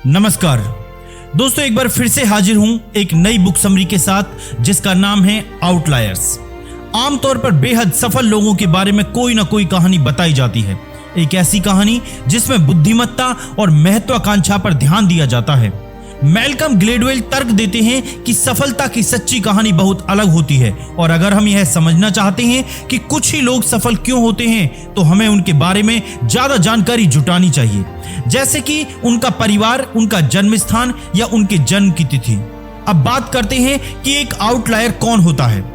नमस्कार दोस्तों, एक बार फिर से हाजिर हूं एक नई बुक समरी के साथ जिसका नाम है आउटलायर्स। आमतौर पर बेहद सफल लोगों के बारे में कोई ना कोई कहानी बताई जाती है। एक ऐसी कहानी जिसमें बुद्धिमत्ता और महत्वाकांक्षा पर ध्यान दिया जाता है। मैल्कम ग्लेडवेल तर्क देते हैं कि सफलता की सच्ची कहानी बहुत अलग होती है, और अगर हम यह समझना चाहते हैं कि कुछ ही लोग सफल क्यों होते हैं तो हमें उनके बारे में ज्यादा जानकारी जुटानी चाहिए, जैसे कि उनका परिवार, उनका जन्म स्थान या उनके जन्म की तिथि। अब बात करते हैं कि एक आउटलायर कौन होता है।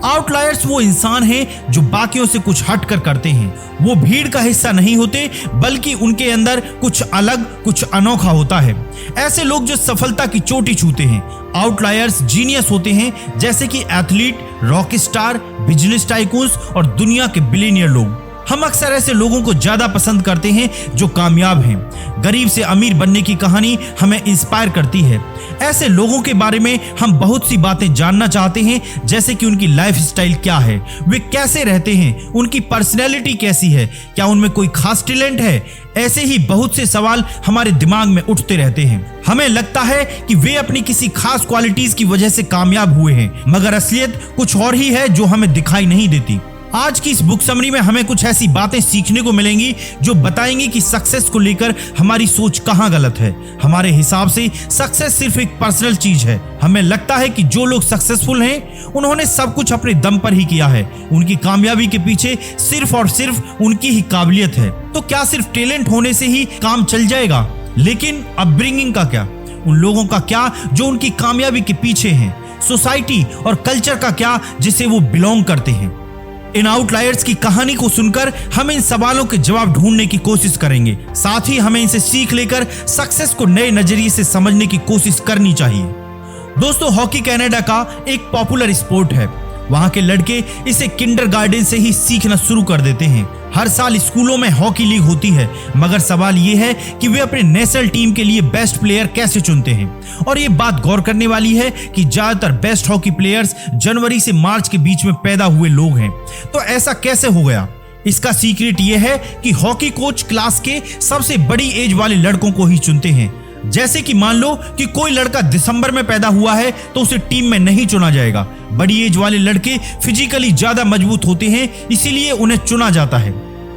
आउटलायर्स वो इंसान हैं जो बाकियों से कुछ हटकर करते हैं। वो भीड़ का हिस्सा नहीं होते, बल्कि उनके अंदर कुछ अलग, कुछ अनोखा होता है। ऐसे लोग जो सफलता की चोटी छूते हैं, आउटलायर्स जीनियस होते हैं, जैसे कि athlete, rock star, business tycoons और दुनिया के बिलियनियर लोग। हम अक्सर ऐसे लोगों को ज्यादा पसंद करते हैं जो कामयाब हैं। गरीब से अमीर बनने की कहानी हमें इंस्पायर करती है। ऐसे लोगों के बारे में हम बहुत सी बातें जानना चाहते हैं, जैसे कि उनकी लाइफ स्टाइल क्या है, वे कैसे रहते हैं, उनकी पर्सनैलिटी कैसी है, क्या उनमें कोई खास टैलेंट है। ऐसे ही बहुत से सवाल हमारे दिमाग में उठते रहते हैं। हमें लगता है कि वे अपनी किसी खास क्वालिटीज की वजह से कामयाब हुए हैं, मगर असलियत कुछ और ही है जो हमें दिखाई नहीं देती। आज की इस बुक समरी में हमें कुछ ऐसी बातें सीखने को मिलेंगी जो बताएंगी कि सक्सेस को लेकर हमारी सोच कहाँ गलत है। हमारे हिसाब से सक्सेस सिर्फ एक पर्सनल चीज है। हमें लगता है कि जो लोग सक्सेसफुल हैं उन्होंने सब कुछ अपने दम पर ही किया है। उनकी कामयाबी के पीछे सिर्फ और सिर्फ उनकी ही काबिलियत है। तो क्या सिर्फ टैलेंट होने से ही काम चल जाएगा? लेकिन अपब्रिंगिंग का क्या? उन लोगों का क्या जो उनकी कामयाबी के पीछे हैं? सोसाइटी और कल्चर का क्या जिसे वो बिलोंग करते हैं? इन आउटलायर्स की कहानी को सुनकर हम इन सवालों के जवाब ढूंढने की कोशिश करेंगे। साथ ही हमें इनसे सीख लेकर सक्सेस को नए नजरिए से समझने की कोशिश करनी चाहिए। दोस्तों, हॉकी कनाडा का एक पॉपुलर स्पोर्ट है। वहां के लड़के इसे किंडरगार्टन से ही सीखना शुरू कर देते हैं। हर साल स्कूलों में हॉकी लीग होती है, मगर सवाल ये है कि वे अपने नेशनल टीम के लिए बेस्ट प्लेयर कैसे चुनते हैं। और ये बात गौर करने वाली है कि ज्यादातर बेस्ट हॉकी प्लेयर्स जनवरी से मार्च के बीच में पैदा हुए लोग हैं। तो ऐसा कैसे हो गया? इसका सीक्रेट ये है कि हॉकी कोच क्लास के सबसे बड़ी एज वाले लड़कों को ही चुनते हैं। जैसे कि मान लो कि कोई लड़का दिसंबर में पैदा हुआ है तो उसे टीम में नहीं चुना जाएगा। बड़ी एज वाले लड़के फिजिकली ज्यादा मजबूत होते हैं, इसीलिए उन्हें चुना जाता है।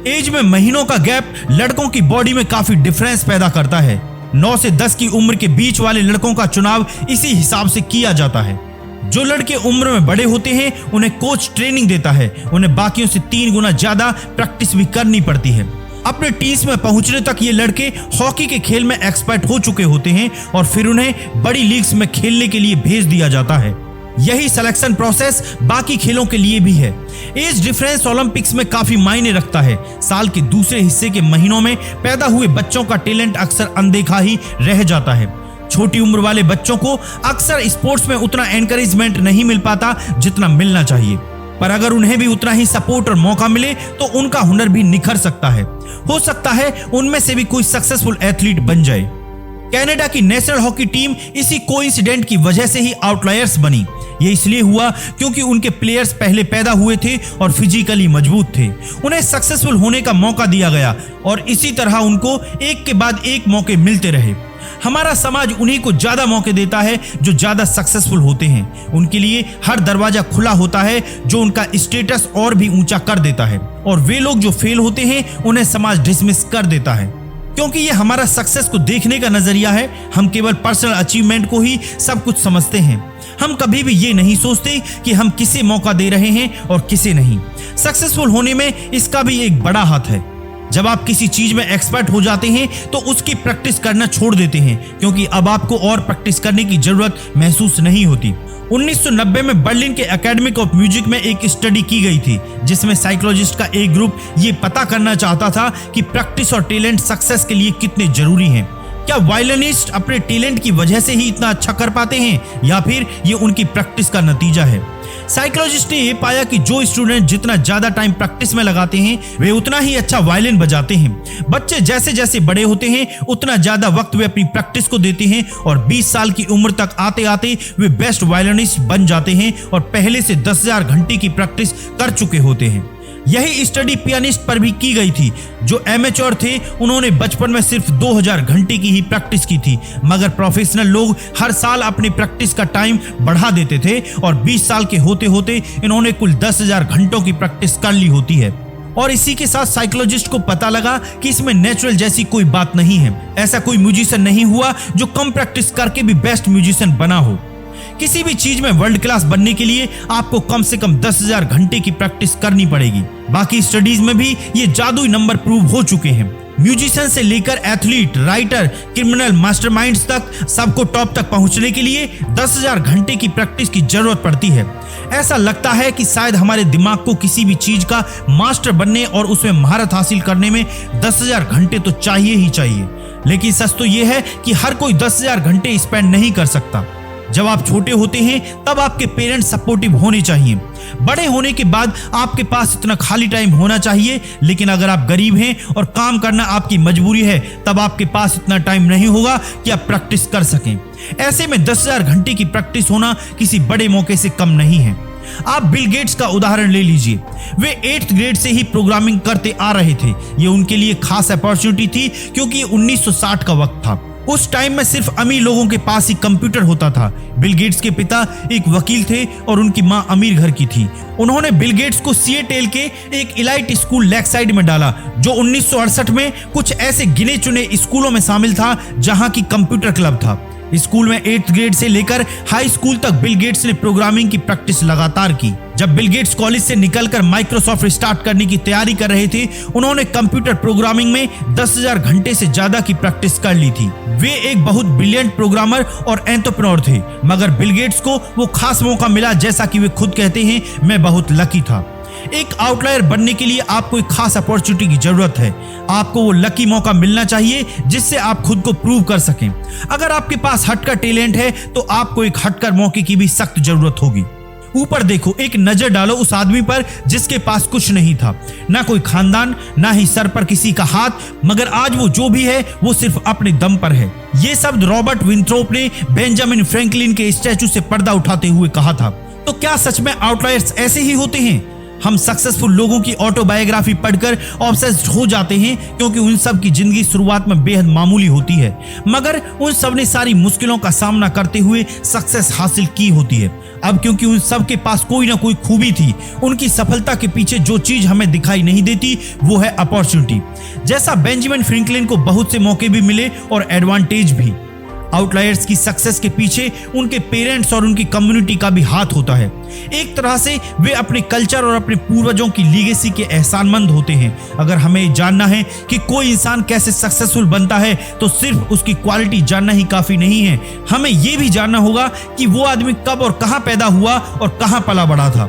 एज में महीनों का गैप लड़कों की बॉडी में काफी डिफरेंस पैदा करता है। 9 से 10 की उम्र के बीच वाले लड़कों का चुनाव इसी हिसाब से किया जाता है। जो लड़के उम्र में बड़े होते हैं उन्हें कोच ट्रेनिंग देता है। उन्हें बाकियों से 3 गुना ज्यादा प्रैक्टिस भी करनी पड़ती है। अपने टीम्स में पहुंचने तक ये लड़के हॉकी के खेल में एक्सपर्ट हो चुके होते हैं और फिर उन्हें बड़ी लीग्स में खेलने के लिए भेज दिया जाता है। यही सिलेक्शन प्रोसेस बाकी खेलों के लिए भी है। एज डिफरेंस ओलंपिक्स में काफी मायने रखता है। साल के दूसरे हिस्से के महीनों में पैदा हुए बच्चों का टैलेंट अक्सर अनदेखा ही रह जाता है। छोटी उम्र वाले बच्चों को अक्सर स्पोर्ट्स में उतना एनकरेजमेंट नहीं मिल पाता जितना मिलना चाहिए, पर अगर उन्हें भी उतना ही सपोर्ट और मौका मिले तो उनका हुनर भी निखर सकता है। हो सकता है उनमें से भी कोई सक्सेसफुल एथलीट बन जाए। कनाडा की नेशनल हॉकी टीम इसी कोइंसिडेंट की वजह से ही आउटलायर्स बनी। ये इसलिए हुआ क्योंकि उनके प्लेयर्स पहले पैदा हुए थे और फिजिकली मजबूत थे। उन्हें सक्सेसफुल होने का मौका दिया गया और इसी तरह उनको एक के बाद एक मौके मिलते रहे। हमारा समाज उन्हीं को ज्यादा मौके देता है जो ज्यादा सक्सेसफुल होते हैं। उनके लिए हर दरवाजा खुला होता है जो उनका स्टेटस और भी ऊंचा कर देता है, और वे लोग जो फेल होते हैं उन्हें समाज डिसमिस कर देता है। क्योंकि ये हमारा सक्सेस को देखने का नजरिया है। हम केवल पर्सनल अचीवमेंट को ही सब कुछ समझते हैं। हम कभी भी ये नहीं सोचते कि हम किसे मौका दे रहे हैं और किसे नहीं। सक्सेसफुल होने में इसका भी एक बड़ा हाथ है। जब आप किसी चीज में एक्सपर्ट हो जाते हैं तो उसकी प्रैक्टिस करना छोड़ देते हैं, क्योंकि अब आपको और प्रैक्टिस करने की जरूरत महसूस नहीं होती। 1990 में बर्लिन के एकेडमी ऑफ म्यूजिक में एक स्टडी की गई थी, जिसमें साइकोलॉजिस्ट का एक ग्रुप ये पता करना चाहता था कि प्रैक्टिस और टैलेंट सक्सेस के लिए कितने जरूरी हैं। क्या वायलिनिस्ट अपने टैलेंट की वजह से ही इतना अच्छा कर पाते हैं, या फिर ये उनकी प्रैक्टिस का नतीजा है? साइकोलॉजिस्ट ने यह पाया कि जो स्टूडेंट जितना ज्यादा टाइम प्रैक्टिस में लगाते हैं वे उतना ही अच्छा वायलिन बजाते हैं। बच्चे जैसे जैसे बड़े होते हैं उतना ज्यादा वक्त वे अपनी प्रैक्टिस को देते हैं और 20 साल की उम्र तक आते आते वे बेस्ट वायलिनिस्ट बन जाते हैं और पहले से 10,000 घंटे की प्रैक्टिस कर चुके होते हैं। यही स्टडी पियानिस्ट पर भी की गई थी। जो एमेच्योर थे उन्होंने बचपन में सिर्फ 2000 घंटे की ही प्रैक्टिस की थी, मगर प्रोफेशनल लोग हर साल अपनी प्रैक्टिस का टाइम बढ़ा देते थे और 20 साल के होते होते इन्होंने कुल 10,000 घंटों की प्रैक्टिस कर ली होती है। और इसी के साथ साइकोलॉजिस्ट को पता लगा कि इसमें नेचुरल जैसी कोई बात नहीं है। ऐसा कोई म्यूजिशियन नहीं हुआ जो कम प्रैक्टिस करके भी बेस्ट म्यूजिशियन बना हो। किसी भी चीज में वर्ल्ड क्लास बनने के लिए आपको कम से कम 10,000 घंटे की प्रैक्टिस करनी पड़ेगी। बाकी स्टडीज में भी ये जादुई नंबर प्रूव हो चुके हैं। म्यूजिशियन से लेकर एथलीट, राइटर, क्रिमिनल, मास्टरमाइंड्स तक सबको टॉप तक पहुंचने के लिए 10,000 घंटे की प्रैक्टिस की जरूरत पड़ती है। ऐसा लगता है कि शायद हमारे दिमाग को किसी भी चीज का मास्टर बनने और उसमें महारत हासिल करने में 10,000 घंटे तो चाहिए ही चाहिए। लेकिन सच तो यह है कि हर कोई 10,000 घंटे स्पेंड नहीं कर सकता। जब आप छोटे होते हैं तब आपके पेरेंट्स सपोर्टिव होने चाहिए। बड़े होने के बाद आपके पास इतना खाली टाइम होना चाहिए, लेकिन अगर आप गरीब हैं और काम करना आपकी मजबूरी है तब आपके पास इतना टाइम नहीं होगा कि आप प्रैक्टिस कर सकें। ऐसे में 10,000 घंटे की प्रैक्टिस होना किसी बड़े मौके से कम नहीं है। आप बिल गेट्स का उदाहरण ले लीजिए। वे 8th ग्रेड से ही प्रोग्रामिंग करते आ रहे थे। ये उनके लिए खास अपॉर्चुनिटी थी क्योंकि 1960 का वक्त था। उस टाइम में सिर्फ अमीर लोगों के पास ही कंप्यूटर होता था। बिल गेट्स के पिता एक वकील थे और उनकी मां अमीर घर की थी। उन्होंने बिल गेट्स को सिएटल के एक इलाइट स्कूल लेक साइड में डाला, जो 1968 में कुछ ऐसे गिने चुने स्कूलों में शामिल था जहां की कंप्यूटर क्लब था। स्कूल में 8th ग्रेड से लेकर हाई स्कूल तक बिल गेट्स ने प्रोग्रामिंग की प्रैक्टिस लगातार की। जब बिल गेट्स कॉलेज से निकलकर माइक्रोसॉफ्ट स्टार्ट करने की तैयारी कर रहे थे, उन्होंने कंप्यूटर प्रोग्रामिंग में 10,000 घंटे से ज्यादा की प्रैक्टिस कर ली थी। वे एक बहुत ब्रिलियंट प्रोग्रामर और एंटरप्रेन्योर थे, मगर बिल गेट्स को वो खास मौका मिला, जैसा कि वे खुद कहते हैं, मैं बहुत लकी था। एक आउटलायर बनने के लिए आपको एक खास अपॉर्चुनिटी की जरूरत है। आपको वो लकी मौका मिलना चाहिए जिससे आप खुद को प्रूव कर सकें। अगर आपके पास हटकर टैलेंट है तो आपको एक हटकर मौके की भी सख्त जरूरत होगी। ऊपर देखो, एक नजर डालो उस आदमी पर जिसके पास कुछ नहीं था, ना कोई खानदान, ना ही सर पर किसी का हाथ, मगर आज वो जो भी है वो सिर्फ अपने दम पर है। ये शब्द रॉबर्ट विंथ्रोप ने बेंजामिन फ्रैंकलिन के स्टैचू से पर्दा उठाते हुए कहा था। तो क्या सच में आउटलायर्स ऐसे ही होते हैं? हम सक्सेसफुल लोगों की ऑटोबायोग्राफी पढ़कर ऑब्सेस्ड हो जाते हैं क्योंकि उन सब की जिंदगी शुरुआत में बेहद मामूली होती है, मगर उन सब ने सारी मुश्किलों का सामना करते हुए सक्सेस हासिल की होती है। अब क्योंकि उन सब के पास कोई ना कोई खूबी थी, उनकी सफलता के पीछे जो चीज हमें दिखाई नहीं देती वो है अपॉर्चुनिटी। जैसा बेंजामिन फ्रैंकलिन को बहुत से मौके भी मिले और एडवांटेज भी। आउटलायर्स की सक्सेस के पीछे उनके पेरेंट्स और उनकी कम्युनिटी का भी हाथ होता है। एक तरह से वे अपने कल्चर और अपने पूर्वजों की लीगेसी के एहसानमंद होते हैं। अगर हमें जानना है कि कोई इंसान कैसे सक्सेसफुल बनता है तो सिर्फ उसकी क्वालिटी जानना ही काफी नहीं है, हमें यह भी जानना होगा कि वो आदमी कब और कहां पैदा हुआ और कहां पला बड़ा था।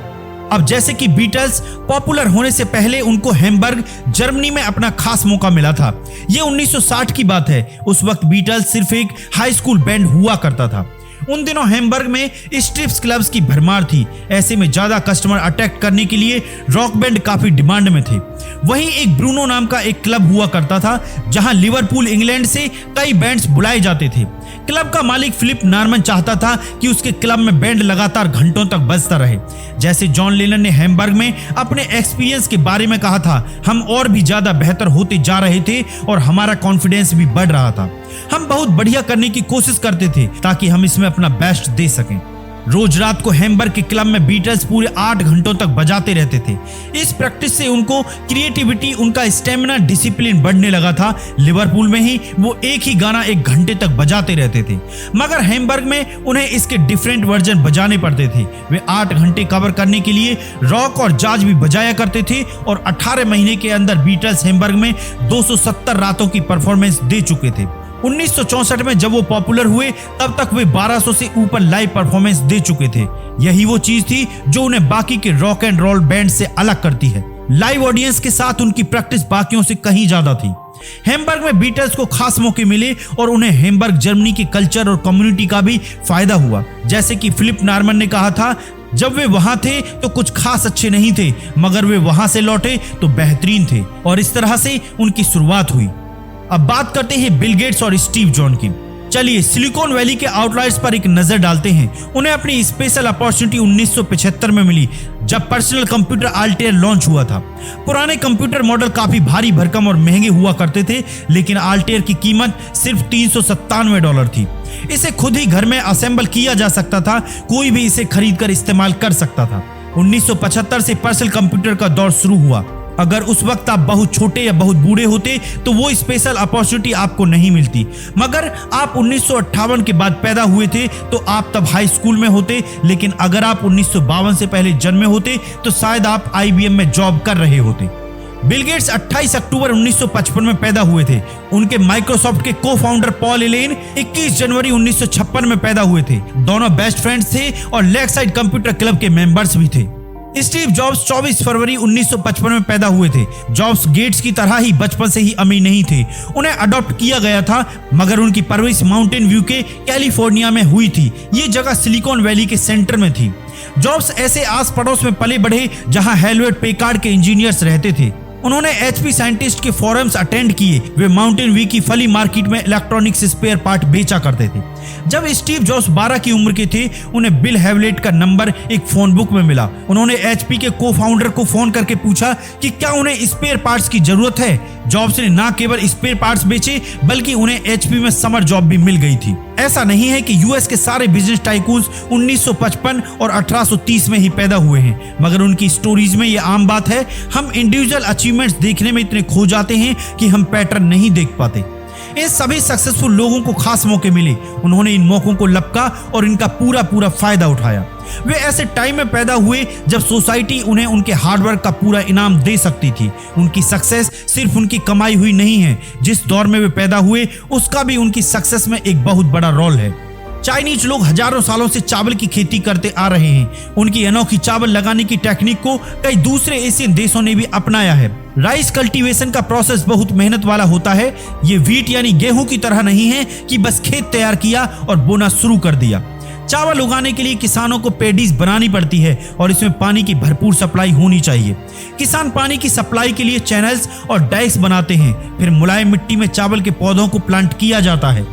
अब जैसे कि बीटल्स पॉपुलर होने से पहले उनको हैम्बर्ग, जर्मनी में अपना खास मौका मिला था। ये 1960 की बात है। उस वक्त बीटल्स सिर्फ एक हाई स्कूल बैंड हुआ करता था। उन दिनों हैम्बर्ग में स्ट्रिप्स क्लब्स की भरमार थी। ऐसे में ज्यादा कस्टमर अट्रैक्ट करने के लिए रॉक बैंड काफी डिमांड में थे। वहीं एक ब्रूनो नाम का एक क्लब हुआ करता था जहां लिवरपूल, इंग्लैंड से कई बैंड्स बुलाए जाते थे। क्लब का मालिक फिलिप नॉर्मन चाहता था कि उसके क्लब में बैंड लगातार घंटों तक बजता रहे। जैसे जॉन लेनन ने हैम्बर्ग में अपने एक्सपीरियंस के बारे में कहा था, हम और भी ज्यादा बेहतर होते जा रहे थे और हमारा कॉन्फिडेंस भी बढ़ रहा था। हम बहुत बढ़िया करने की कोशिश करते थे ताकि हम इसमें अपना बेस्ट दे सकें। रोज रात को हैम्बर्ग के क्लब में बीटल्स पूरे 8 घंटों तक बजाते रहते थे। इस प्रैक्टिस से उनको क्रिएटिविटी, उनका स्टेमिना, डिसिप्लिन बढ़ने लगा था। लिवरपूल में ही वो एक ही गाना 1 घंटे तक बजाते रहते थे, मगर हैम्बर्ग में उन्हें इसके डिफरेंट वर्जन बजाने पड़ते थे। वे 8 घंटे कवर करने के लिए रॉक और जाज भी बजाया करते थे और 18 महीने के अंदर बीटल्स हैम्बर्ग में 270 रातों की परफॉर्मेंस दे चुके थे। 1964 में जब वो पॉपुलर हुए तब तक वे 1200 से ऊपर लाइव परफॉर्मेंस दे चुके थे। यही वो चीज थी जो उन्हें बाकी के रॉक एंड रोल बैंड से अलग करती है। लाइव ऑडियंस के साथ उनकी प्रैक्टिस बाकियों से कहीं ज्यादा थी। हैम्बर्ग में बीटल्स को खास मौके मिले और उन्हें हैम्बर्ग, जर्मनी के कल्चर और कम्युनिटी का भी फायदा हुआ। जैसे कि फिलिप नॉर्मन ने कहा था, जब वे वहां थे तो कुछ खास अच्छे नहीं थे, मगर वे वहां से लौटे तो बेहतरीन थे, और इस तरह से उनकी शुरुआत हुई। अब बात करते हैं बिल गेट्स और स्टीव जॉन की। चलिए सिलिकॉन वैली के आउटलायर्स पर एक नजर डालते हैं। उन्हें अपनी स्पेशल अपॉर्चुनिटी 1975 में मिली जब पर्सनल कंप्यूटर अल्टेयर लॉन्च हुआ था। पुराने कंप्यूटर मॉडल काफी भारी भरकम और महंगे हुआ करते थे, लेकिन अल्टेयर की कीमत सिर्फ $397 थी। इसे खुद ही घर में असेंबल किया जा सकता था, कोई भी इसे खरीद कर इस्तेमाल कर सकता था। 1975 से पर्सनल कंप्यूटर का दौर शुरू हुआ। अगर उस वक्त आप बहुत छोटे या बहुत बूढ़े होते तो वो स्पेशल अपॉर्चुनिटी आपको नहीं मिलती, मगर आप 1958 के बाद पैदा हुए थे तो आप तब हाई स्कूल में होते। लेकिन अगर आप 1952 से पहले जन्मे होते तो शायद आप IBM में जॉब कर रहे होते। बिल गेट्स 28 अक्टूबर 1955 में पैदा हुए थे। उनके माइक्रोसॉफ्ट के को फाउंडर पॉल एलेन 21 जनवरी 1956 में पैदा हुए थे। दोनों बेस्ट फ्रेंड्स थे और लेक साइड कंप्यूटर क्लब के मेंबर्स भी थे। स्टीव जॉब्स 24 फरवरी 1955 में पैदा हुए थे। जॉब्स गेट्स की तरह ही बचपन से ही अमीर नहीं थे, उन्हें अडॉप्ट किया गया था, मगर उनकी परवरिश माउंटेन व्यू के कैलिफोर्निया में हुई थी। ये जगह सिलिकॉन वैली के सेंटर में थी। जॉब्स ऐसे आस पड़ोस में पले बढ़े जहां हेलवेट पेकार्ड के इंजीनियर्स रहते थे। उन्होंने HP साइंटिस्ट के फोरम्स अटेंड किए। वे माउंटेन व्यू की फली मार्केट में इलेक्ट्रॉनिक्स स्पेयर पार्ट बेचा करते थे। जब स्टीव जॉब्स 12 की उम्र के थे, उन्हें बिल हेवलेट का नंबर एक फोन बुक में मिला। उन्होंने HP के को फाउंडर को फोन करके पूछा कि क्या उन्हें स्पेयर पार्ट्स की जरूरत है। जॉब्स ने न केवल स्पेयर पार्ट्स बेचे बल्कि उन्हें HP में समर जॉब भी मिल गई थी। ऐसा नहीं है कि US के सारे बिजनेस टाइकून्स 1955 और 1830 में ही पैदा हुए हैं, मगर उनकी स्टोरीज में ये आम बात है। हम इंडिविजुअल अचीवमेंट्स देखने में इतने खो जाते हैं कि हम पैटर्न नहीं देख पाते। इन सभी सक्सेसफुल लोगों को खास मौके मिले। उन्होंने इन मौकों को लपका और इनका पूरा फायदा उठाया। वे ऐसे टाइम में पैदा हुए जब सोसाइटी उन्हें उनके हार्डवर्क का पूरा इनाम दे सकती थी। उनकी सक्सेस सिर्फ उनकी कमाई हुई नहीं है, जिस दौर में वे पैदा हुए उसका भी उनकी सक्सेस में एक बहुत बड़ा रोल है। चाइनीज लोग हजारों सालों से चावल की खेती करते आ रहे हैं। उनकी अनोखी चावल लगाने की टेक्निक को कई दूसरे एशियन देशों ने भी अपनाया है। राइस कल्टीवेशन का प्रोसेस बहुत मेहनत वाला होता है। ये व्हीट यानी गेहूं की तरह नहीं है कि बस खेत तैयार किया और बोना शुरू कर दिया। चावल उगाने के लिए किसानों को पैडीज बनानी पड़ती है और इसमें पानी की भरपूर सप्लाई होनी चाहिए। किसान पानी की सप्लाई के लिए चैनल्स और डाइक्स बनाते हैं। फिर मुलायम मिट्टी में चावल के पौधों को प्लांट किया जाता है।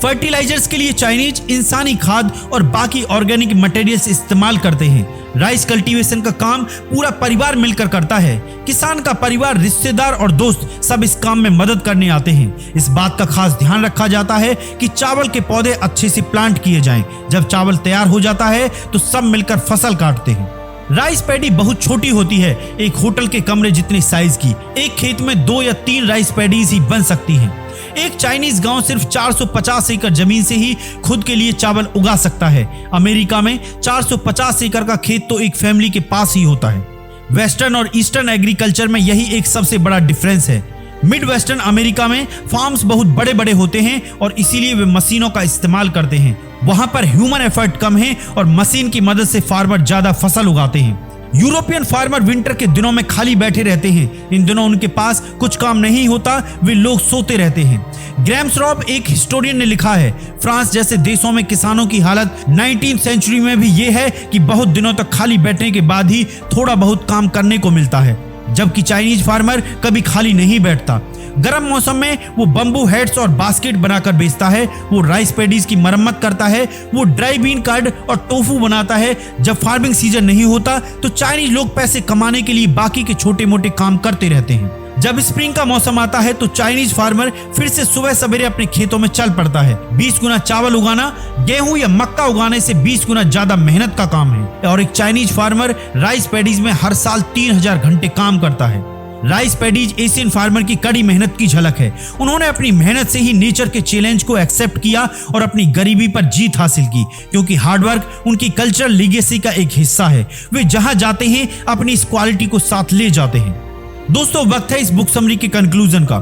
फर्टिलाइजर्स के लिए चाइनीज इंसानी खाद और बाकी ऑर्गेनिक मटेरियल्स इस्तेमाल करते हैं। राइस कल्टीवेशन का काम पूरा परिवार मिलकर करता है। किसान का परिवार, रिश्तेदार और दोस्त सब इस काम में मदद करने आते हैं। इस बात का खास ध्यान रखा जाता है कि चावल के पौधे अच्छे से प्लांट किए जाएं। जब चावल तैयार हो जाता है तो सब मिलकर फसल काटते हैं। राइस पैडी बहुत छोटी होती है, एक होटल के कमरे जितनी साइज की। एक खेत में 2 या 3 राइस पैडीज ही बन सकती हैं। एक चाइनीज गांव सिर्फ 450 एकड़ जमीन से ही खुद के लिए चावल उगा सकता है। अमेरिका में 450 एकड़ का खेत तो एक फैमिली के पास ही होता है। वेस्टर्न और ईस्टर्न एग्रीकल्चर में यही एक सबसे बड़ा डिफरेंस है। मिड वेस्टर्न अमेरिका में फार्म्स बहुत बड़े बड़े होते हैं और इसीलिए वे मशीनों का इस्तेमाल करते हैं। वहां पर ह्यूमन एफर्ट कम है और मशीन की मदद से फार्मर ज्यादा फसल उगाते हैं। यूरोपियन फार्मर विंटर के दिनों में खाली बैठे रहते हैं। इन दिनों उनके पास कुछ काम नहीं होता, वे लोग सोते रहते हैं। ग्रैम श्रॉप एक हिस्टोरियन ने लिखा है, फ्रांस जैसे देशों में किसानों की हालत 19th सेंचुरी में भी ये है कि बहुत दिनों तक खाली बैठने के बाद ही थोड़ा बहुत काम करने को मिलता है, जबकि चाइनीज फार्मर कभी खाली नहीं बैठता। गर्म मौसम में वो बंबू हेड्स और बास्केट बनाकर बेचता है, वो राइस पैडीज की मरम्मत करता है, वो ड्राई बीन कर्ड और टोफू बनाता है। जब फार्मिंग सीजन नहीं होता तो चाइनीज लोग पैसे कमाने के लिए बाकी के छोटे मोटे काम करते रहते हैं। जब स्प्रिंग का मौसम आता है तो चाइनीज फार्मर फिर से सुबह सवेरे अपने खेतों में चल पड़ता है। 20 गुना चावल उगाना गेहूं या मक्का उगाने से 20 गुना ज्यादा मेहनत का काम है और एक चाइनीज फार्मर राइस पैडीज में हर साल 3000 घंटे काम करता है। राइस पैडीज एशियन फार्मर की कड़ी मेहनत की झलक है। उन्होंने अपनी मेहनत से ही नेचर के चैलेंज को एक्सेप्ट किया और अपनी गरीबी पर जीत हासिल की, क्योंकि हार्डवर्क उनकी कल्चरल लीगेसी का एक हिस्सा है। वे जहां जाते हैं अपनी इस क्वालिटी को साथ ले जाते हैं। दोस्तों, वक्त है इस बुक समरी के कंक्लूजन का।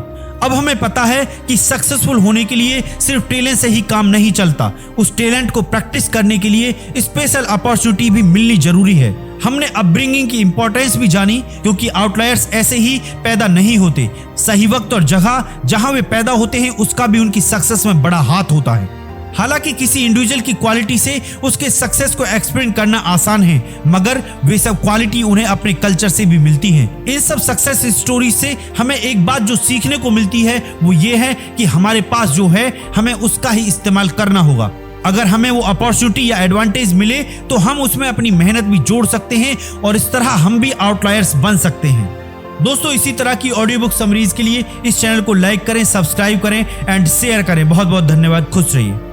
अब हमें पता है कि सक्सेसफुल होने के लिए सिर्फ टैलेंट से ही काम नहीं चलता, उस टैलेंट को प्रैक्टिस करने के लिए स्पेशल अपॉर्चुनिटी भी मिलनी जरूरी है। हमने अपब्रिंगिंग की इंपॉर्टेंस भी जानी, क्योंकि आउटलायर्स ऐसे ही पैदा नहीं होते। सही वक्त और जगह जहां वे पैदा होते हैं उसका भी उनकी सक्सेस में बड़ा हाथ होता है। हालांकि किसी इंडिविजुअल की क्वालिटी से उसके सक्सेस को एक्सप्लेन करना आसान है, मगर वे सब क्वालिटी उन्हें अपने कल्चर से भी मिलती हैं। इन सब सक्सेस स्टोरी से हमें एक बात जो सीखने को मिलती है वो ये है कि हमारे पास जो है हमें उसका ही इस्तेमाल करना होगा। अगर हमें वो अपॉर्चुनिटी या एडवांटेज मिले तो हम उसमें अपनी मेहनत भी जोड़ सकते हैं और इस तरह हम भी आउटलायर्स बन सकते हैं। दोस्तों, इसी तरह की ऑडियो बुक समरीज के लिए इस चैनल को लाइक करें, सब्सक्राइब करें एंड शेयर करें। बहुत बहुत धन्यवाद। खुश रहिए।